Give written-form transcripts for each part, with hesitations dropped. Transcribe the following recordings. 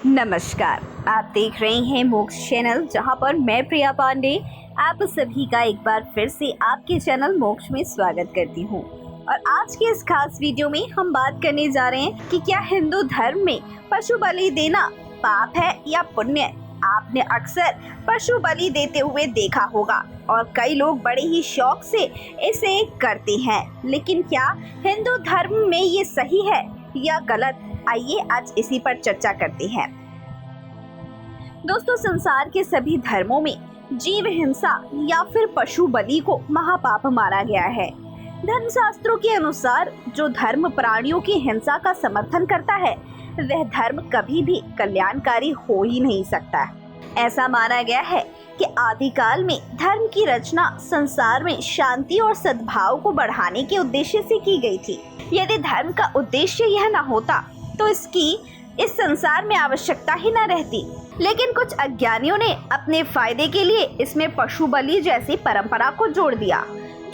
नमस्कार, आप देख रहे हैं मोक्ष चैनल, जहां पर मैं प्रिया पांडे आप सभी का एक बार फिर से आपके चैनल मोक्ष में स्वागत करती हूं। और आज के इस खास वीडियो में हम बात करने जा रहे हैं कि क्या हिंदू धर्म में पशु बलि देना पाप है या पुण्य। आपने अक्सर पशु बलि देते हुए देखा होगा और कई लोग बड़े ही शौक से इसे करते हैं, लेकिन क्या हिंदू धर्म में ये सही है या गलत? आइए आज इसी पर चर्चा करते हैं। दोस्तों, संसार के सभी धर्मों में जीव हिंसा या फिर पशु बलि को महापाप माना गया है। धर्मशास्त्रों के अनुसार जो धर्म प्राणियों की हिंसा का समर्थन करता है वह धर्म कभी भी कल्याणकारी हो ही नहीं सकता। ऐसा माना गया है कि आदिकाल में धर्म की रचना संसार में शांति और सद्भाव को बढ़ाने के उद्देश्य से की गई थी। यदि धर्म का उद्देश्य यह न होता तो इसकी इस संसार में आवश्यकता ही न रहती। लेकिन कुछ अज्ञानियों ने अपने फायदे के लिए इसमें पशु बलि जैसी परंपरा को जोड़ दिया,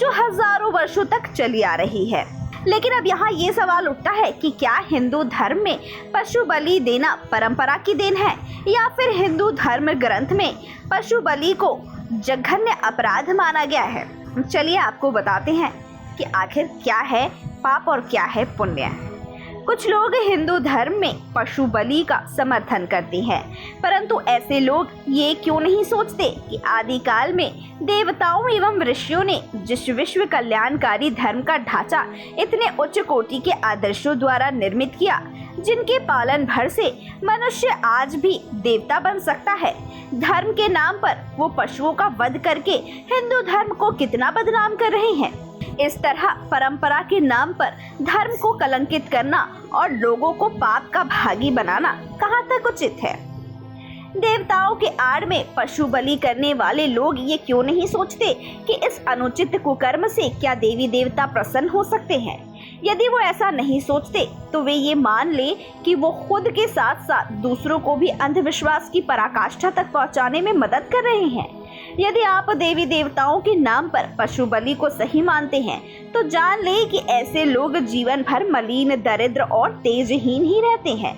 जो हजारों वर्षों तक चली आ रही है। लेकिन अब यहाँ ये सवाल उठता है कि क्या हिंदू धर्म में पशु बलि देना परंपरा की देन है या फिर हिंदू धर्म ग्रंथ में पशु बलि को जघन्य अपराध माना गया है। चलिए आपको बताते हैं कि आखिर क्या है पाप और क्या है पुण्य। कुछ लोग हिंदू धर्म में पशु बलि का समर्थन करते हैं, परंतु ऐसे लोग ये क्यों नहीं सोचते कि आदिकाल में देवताओं एवं ऋषियों ने जिस विश्व कल्याणकारी धर्म का ढांचा इतने उच्च कोटि के आदर्शों द्वारा निर्मित किया, जिनके पालन भर से मनुष्य आज भी देवता बन सकता है, धर्म के नाम पर वो पशुओं का वध करके हिंदू धर्म को कितना बदनाम कर रहे हैं। इस तरह परंपरा के नाम पर धर्म को कलंकित करना और लोगों को पाप का भागी बनाना कहाँ तक उचित है। देवताओं के आड़ में पशु बलि करने वाले लोग ये क्यों नहीं सोचते कि इस अनुचित कुकर्म से क्या देवी देवता प्रसन्न हो सकते हैं। यदि वो ऐसा नहीं सोचते तो वे ये मान ले कि वो खुद के साथ साथ दूसरों को भी अंधविश्वास की पराकाष्ठा तक पहुंचाने में मदद कर रहे हैं। यदि आप देवी देवताओं के नाम पर पशु बलि को सही मानते हैं तो जान ले कि ऐसे लोग जीवन भर मलिन, दरिद्र और तेजहीन ही रहते हैं।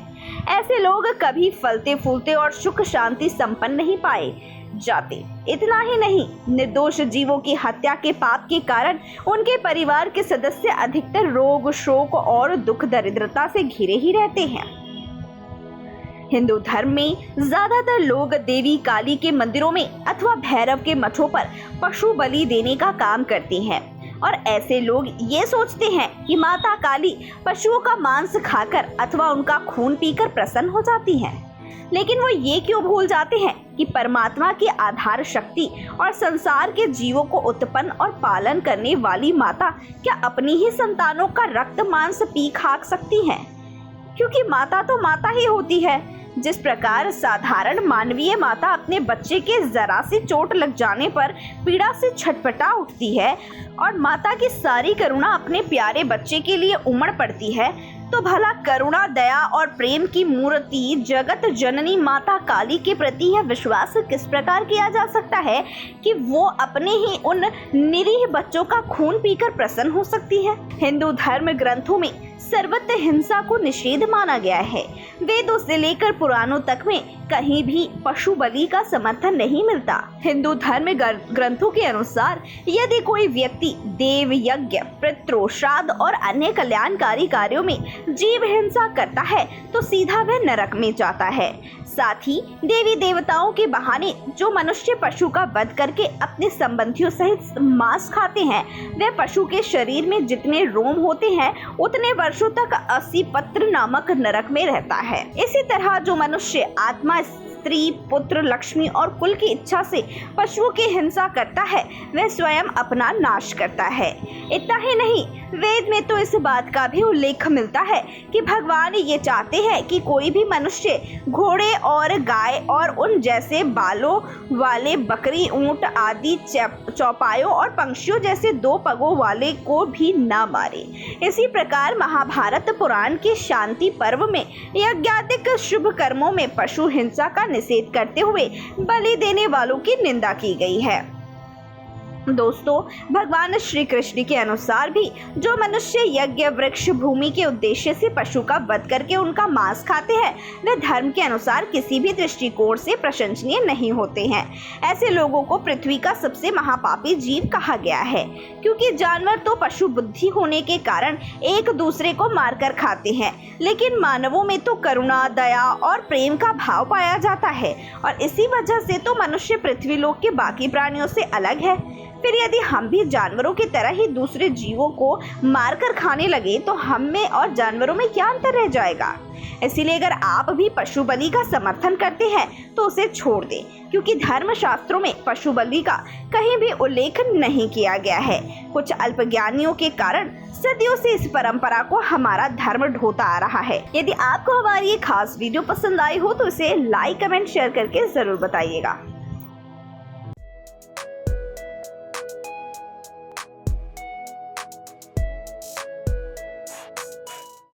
ऐसे लोग कभी फलते फूलते और सुख शांति संपन्न नहीं पाए जाते। इतना ही नहीं, निर्दोष जीवों की हत्या के पाप के कारण उनके परिवार के सदस्य अधिकतर रोग, शोक और दुख दरिद्रता से घिरे ही रहते हैं। हिंदू धर्म में ज्यादातर लोग देवी काली के मंदिरों में अथवा भैरव के मठों पर पशु बलि देने का काम करते हैं और ऐसे लोग ये सोचते हैं कि माता काली पशुओं का मांस खाकर अथवा उनका खून पीकर प्रसन्न हो जाती हैं। लेकिन वो ये क्यों भूल जाते हैं कि परमात्मा की आधार शक्ति और संसार के जीवों को उत्पन्न और पालन करने वाली माता क्या अपनी ही संतानों का रक्त मांस पी खा सकती हैं? क्योंकि माता तो माता ही होती है। जिस प्रकार साधारण मानवीय माता अपने बच्चे के जरा सी चोट लग जाने पर पीड़ा से छटपटा उठती है और माता की सारी करुणा अपने प्यारे बच्चे के लिए उमड़ पड़ती है, तो भला करुणा, दया और प्रेम की मूर्ति जगत जननी माता काली के प्रति यह विश्वास किस प्रकार किया जा सकता है कि वो अपने ही उन निरीह बच्चों का खून पीकर प्रसन्न हो सकती है। हिंदू धर्म ग्रंथों में सर्वत्र हिंसा को निषेध माना गया है। वेदों से लेकर पुराणों तक में कहीं भी पशु बलि का समर्थन नहीं मिलता। हिंदू धर्म ग्रंथों के अनुसार यदि कोई व्यक्ति देव यज्ञ, पितृ श्राद्ध और अन्य कल्याणकारी कार्यों में जीव हिंसा करता है तो सीधा वह नरक में जाता है। साथ ही देवी देवताओं के बहाने जो मनुष्य पशु का वध करके अपने संबंधियों सहित मांस खाते हैं, वह पशु के शरीर में जितने रोम होते हैं उतने वर्षों तक असीपत्र नामक नरक में रहता है। इसी तरह जो मनुष्य आत्मा, स्त्री, पुत्र, लक्ष्मी और कुल की इच्छा से पशुओं की हिंसा करता है वह स्वयं अपना नाश करता है। इतना ही नहीं, वेद में तो इस बात का भी उल्लेख मिलता है कि भगवान ये चाहते हैं कि कोई भी मनुष्य घोड़े और गाय और उन जैसे बालों वाले बकरी, ऊंट आदि चौपायों और पंक्षियों जैसे दो पगों वाले को भी न मारे। इसी प्रकार महाभारत पुराण के शांति पर्व में यज्ञादिक शुभ कर्मों में पशु हिंसा का निषेध करते हुए बलि देने वालों की निंदा की गई है। दोस्तों, भगवान श्री कृष्ण के अनुसार भी जो मनुष्य यज्ञ वृक्ष भूमि के उद्देश्य से पशु का वध करके उनका मांस खाते हैं, वे धर्म के अनुसार किसी भी दृष्टिकोण से प्रशंसनीय नहीं होते हैं। ऐसे लोगों को पृथ्वी का सबसे महापापी जीव कहा गया है, क्योंकि जानवर तो पशु बुद्धि होने के कारण एक दूसरे को मारकर खाते हैं, लेकिन मानवों में तो करुणा, दया और प्रेम का भाव पाया जाता है, और इसी वजह से तो मनुष्य पृथ्वी लोक के बाकी प्राणियों से अलग है। फिर यदि हम भी जानवरों की तरह ही दूसरे जीवों को मारकर खाने लगे तो हम में और जानवरों में क्या अंतर रह जाएगा। इसीलिए अगर आप भी पशु बलि का समर्थन करते हैं तो उसे छोड़ दें, क्योंकि धर्म शास्त्रों में पशु बलि का कहीं भी उल्लेख नहीं किया गया है। कुछ अल्पज्ञानियों के कारण सदियों से इस परंपरा को हमारा धर्म ढोता आ रहा है। यदि आपको हमारी ये खास वीडियो पसंद आई हो तो इसे लाइक, कमेंट, शेयर करके जरूर बताइएगा।